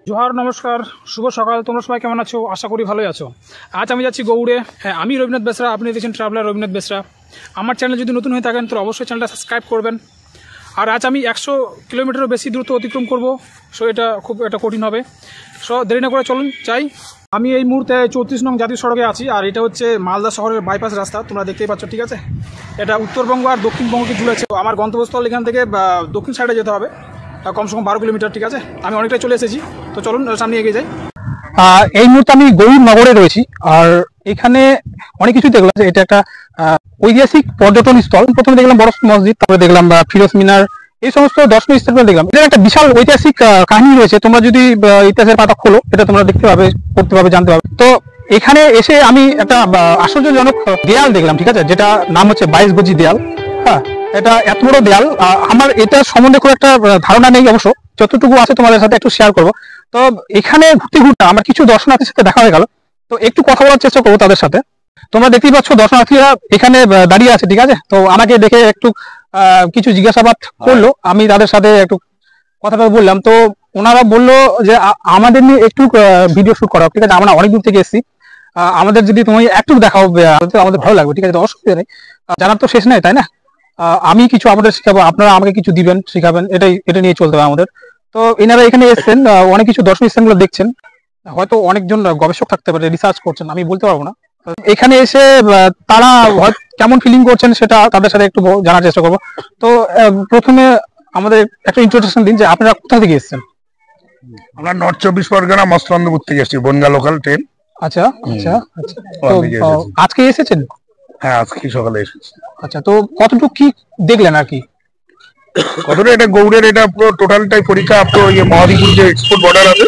जोहार नमस्कार शुभ सकाल तुम्हारा सबाई केमन आछो आशा करी भालोई आछो। आज आमी जाচ্ছি गौड़े। हाँ आमी रविनाथ बेसरा, आपनि देखছেন ट्रैवलर रविनाथ बेसरा। आमार चैनल यदि नतून हये थाकेन तो अवश्य चैनलटा सबस्क्राइब करबेन। और आज आमी 100 किलोमीटर बेशी दूरत्व अतिक्रम करब, सो এটা খুব একটা কঠিন হবে। সো দেরি না করে চলুন যাই। আমি এই মুহূর্তে 34 নং জাতীয় সড়কে আছি আর এটা হচ্ছে মালদা শহরের বাইপাস রাস্তা, তোমরা দেখতেই পাচ্ছ, ঠিক আছে। এটা উত্তরবঙ্গ আর দক্ষিণবঙ্গকে জুড়েছে। আমার গন্তব্যস্থল এখান থেকে দক্ষিণ সাইডে যেতে হবে, কমসে কম 12 কিলোমিটার, ঠিক আছে। আমি অনেকটাই চলে এসেছি, তো চলুন সামনে এগিয়ে যাই। এই মুহূর্তে আমি গৌরনগরে রয়েছি আর এখানে অনেক কিছু দেখলাম। এটা একটা ঐতিহাসিক পর্যটন স্থল। প্রথমে দেখলাম বড় মসজিদ, তারপরে দেখলাম ফিরোজ মিনার, এই সমস্ত দর্শনীয় স্থানগুলো দেখলাম। এটা একটা বিশাল ঐতিহাসিক কাহিনী রয়েছে। তোমরা যদি ইতিহাসের পাতা খোলো এটা তোমরা দেখতে পাবে, পড়তে পাবে, জানতে পাবে। তো এখানে এসে আমি একটা আশ্চর্যজনক দেয়াল দেখলাম, ঠিক আছে, যেটা নাম হচ্ছে 22 গজি দেয়াল। হ্যাঁ, এটা এত বড় দেয়াল, আমার এটা সম্বন্ধে খুব একটা ধারণা নেই, অবশ্য যতটুকু আছে তোমাদের সাথে একটু শেয়ার করবো। তো এখানে ঘুরতে ঘুরতে আমার কিছু দর্শনার্থীর সাথে দেখা হয়ে গেল, তো একটু কথা বলার চেষ্টা করবো তাদের সাথে। তোমরা দেখতেই পাচ্ছ দর্শনার্থীরা এখানে দাঁড়িয়ে আছে, ঠিক আছে। তো আমাকে দেখে একটু কিছু জিজ্ঞাসাবাদ করলো, আমি তাদের সাথে একটু কথাটা বললাম। তো ওনারা বললো যে আমাদের নিয়ে একটু ভিডিও শুট করা, ঠিক আছে। আমরা অনেক দূর থেকে এসেছি, আমাদের যদি তুমি একটু দেখাও আমাদের ভালো লাগবে, ঠিক আছে। অসুবিধা নেই, জানার তো শেষ নাই, তাই না। আমি কিছু আমাদের শিখাবো, আপনারা আমাকে কিছু দিবেন, শিখাবেন, এটা নিয়ে চলতে হবে আমাদের। তো এনারা এখানে এসেছেন, অনেক কিছু দর্শনীয় স্থানগুলো দেখছেন। হয়তো অনেকজন গবেষক থাকতে পারে, রিসার্চ করছেন, আমি বলতে পারবো না। এখানে এসে তারা কেমন ফিলিং করছেন সেটা তাদের সাথে একটু জানার চেষ্টা করবো। তো প্রথমে আমাদের একটা ইন্ট্রোডাকশন দিন যে আপনারা কোথা থেকে এসেছেন। আমরা নর্থ 24 পরগনা মস্তন্দপুর থেকে এসেছি, বনগা লোকাল ট্রেন। আচ্ছা আচ্ছা আচ্ছা, আজকে এসেছেন? হ্যাঁ, আজকে সকালে এসেছি। আচ্ছা, তো কতটুকু কি দেখলেন আর কি? কতটা এটা গৌড়ের এটা পুরো টোটালটাই পরীক্ষা। আপনার ওই মহাদীপুর যে এক্সপোর্ট বর্ডার আছে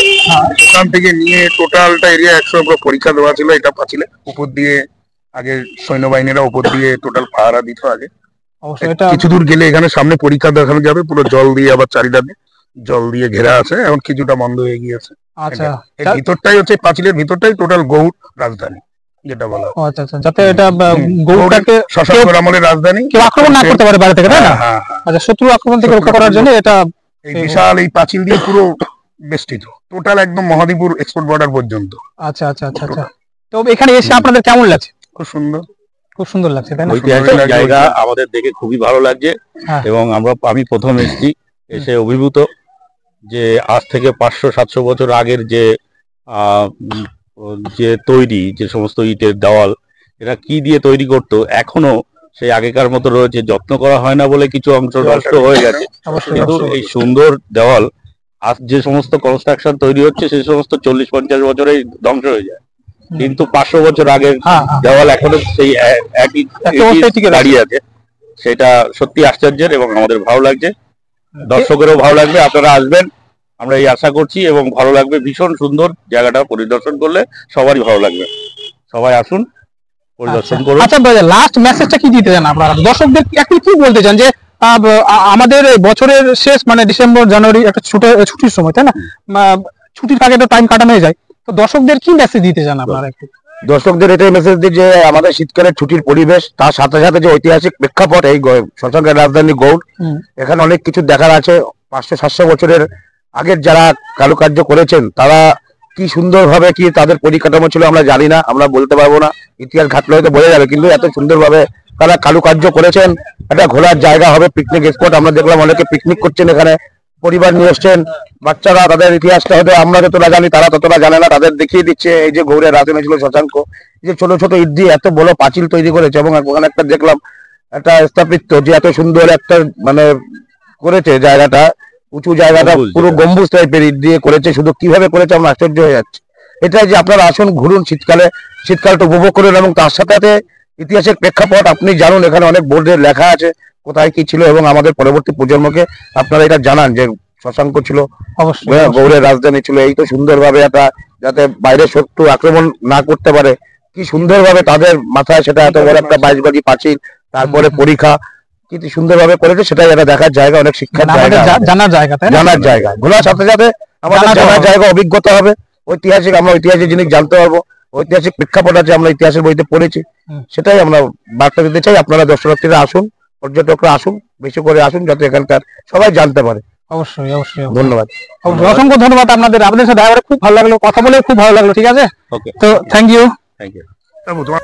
ওখান থেকে নিয়ে টোটালটা এরিয়া 100 পুরো পরীক্ষা দেওয়া ছিল। এটা পাচ্ছিলে উপর দিয়ে আগে সৈন্যবাহিনীরা উপর দিয়ে টোটাল পাহারা দিত আগে। কিছু দূর গেলে এখানে সামনে পরীক্ষা দেখানো যাবে, পুরো জল দিয়ে, আবার চারিদিকে জল দিয়ে ঘেরা আছে। এখন কিছুটা বন্ধ হয়ে গিয়েছে। আচ্ছা, এর ভিতরটাই হচ্ছে পাঁচিলের ভিতরটাই টোটাল গৌড় রাজধানী যেটা বলা। আচ্ছা আচ্ছা, যাতে এটা গৌড়টাকে শশাঙ্ক আমলের রাজধানী কেউ আক্রমণ না করতে পারে বাইরে থেকে, তাই না? আচ্ছা, শত্রু আক্রমণ থেকে রক্ষা করার জন্য এটা এই বিশাল এই পাঁচিল দিয়ে পুরো বেষ্টিত, টোটাল একদম মহাদীপুর এক্সপোর্ট বর্ডার পর্যন্ত। আচ্ছা আচ্ছা আচ্ছা আচ্ছা। তো এখানে এসে আপনাদের কেমন লাগছে? খুব সুন্দর, খুব সুন্দর লাগছে, তাই না? ঐতিহাসিক জায়গা আমাদের দেখে খুবই ভালো লাগছে। এবং আমি প্রথম এসেছি, এসে অভিভূত যে আজ থেকে 500-700 বছর আগের যে তৈরি যে সমস্ত ইটের দেওয়াল, এরা কি দিয়ে তৈরি করতো এখনো সেই আগেকার মতো রয়েছে। যত্ন করা হয় না বলে কিছু অংশ নষ্ট হয়ে গেছে, কিন্তু এই সুন্দর দেওয়াল আজ যে সমস্ত কনস্ট্রাকশন তৈরি হচ্ছে সেই সমস্ত 40-50 বছরেই ধ্বংস হয়ে যায়, কিন্তু 500 বছর আগের দেওয়াল এখনো সেই একই দাঁড়িয়ে আছে। সেটা সত্যি আশ্চর্যের এবং আমাদের ভালো লাগছে, দর্শকেরও ভালো লাগবে। আপনারা আসবেন, আমরা এই আশা করছি, এবং ভালো লাগবে। ভীষণ সুন্দর জায়গাটা পরিদর্শন করলে সবারই ভালো লাগবে। সবাই আসুন, পরিদর্শন করুন। আচ্ছা, লাস্ট মেসেজটা কি দিতে চান আপনারা দর্শকদের? একটু কি বলতে চান যে আমাদের বছরের শেষ মানে ডিসেম্বর জানুয়ারি একটা ছুটির সময়, তাই না? ছুটির আগে একটা টাইম কাটানো যায়, তো দর্শকদের কি মেসেজ দিতে চান আপনারা? একটু দর্শকদের এটাই মেসেজ দিই যে আমাদের শীতকালের ছুটির পরিবেশ, তার সাথে সাথে যে ঐতিহাসিক প্রেক্ষাপট এই শশাঙ্কের রাজধানী গৌড়, এখানে অনেক কিছু দেখার আছে। 500-700 বছরের আগের যারা কারুকার্য করেছেন তারা কি সুন্দরভাবে কি তাদের পরিকাঠামো ছিল আমরা জানি না, আমরা বলতে পারবো না, ইতিহাস ঘাটলে হয়তো বোঝা যাবে। কিন্তু এত সুন্দরভাবে তারা কারুকার্য করেছেন। একটা ঘোরার জায়গা হবে, পিকনিক স্পট। আমরা দেখলাম অনেকে পিকনিক করছেন এখানে, পরিবার নিয়ে এসছেন, বাচ্চারা তাদের ইতিহাসটা হয়তো আমরা যতটা জানি তারা ততটা জানে না, তাদের দেখিয়ে দিচ্ছে এই যে গৌড়ের রাজধানী ছিল শশাঙ্ক, যে ছোট ছোট ইট দিয়ে এত বড় পাঁচিল তৈরি করেছে। এবং ওখানে একটা দেখলাম একটা স্থাপিত্য যে এত সুন্দর একটা মানে করেছে জায়গাটা, উঁচু জায়গাটা পুরো গম্বুজ টাইপের ইট দিয়ে করেছে। শুধু কিভাবে করেছে আমরা আশ্চর্য হয়ে যাচ্ছি। এটাই যে আপনারা আসুন, ঘুরুন, শীতকালটা উপভোগ করুন, এবং তার সাথে সাথে ইতিহাসের প্রেক্ষাপট আপনি জানুন। এখানে অনেক বোর্ডে লেখা আছে কোথায় কি ছিল, এবং আমাদের পরবর্তী প্রজন্মকে আপনারা এটা জানান যে শশাঙ্ক ছিল গৌড়ের রাজধানী ছিল। এই তো সুন্দরভাবে একটা যাতে বাইরে শত্রু আক্রমণ না করতে পারে, কি সুন্দরভাবে তাদের মাথায় সেটা এত বড় একটা 22 গজি পাঁচিল, তারপরে পরীক্ষা কি সুন্দরভাবে করেছে, সেটাই একটা দেখার জায়গা, অনেক শিক্ষার জায়গা, জানার জায়গা। ঘোরার সাথে সাথে আমাদের জানার জায়গা, অভিজ্ঞতা হবে, ঐতিহাসিক আমরা ঐতিহাসিক জিনিস জানতে পারবো, ঐতিহাসিক প্রেক্ষাপট আছে আমরা ইতিহাসের বইতে পড়েছি, সেটাই আমরা বার্তা দিতে চাই। আপনারা দর্শনার্থীরা আসুন, পর্যটকরা আসুন, বেশি করে আসুন, যাতে এখানকার সবাই জানতে পারে। অবশ্যই অবশ্যই ধন্যবাদ। অবশ্যই অসংখ্য ধন্যবাদ আপনাদের সাথে দেখা করে খুব ভালো লাগলো, কথা বলে খুব ভালো লাগলো। ঠিক আছে, ওকে, তো থ্যাংক ইউ। Thank you. তোমার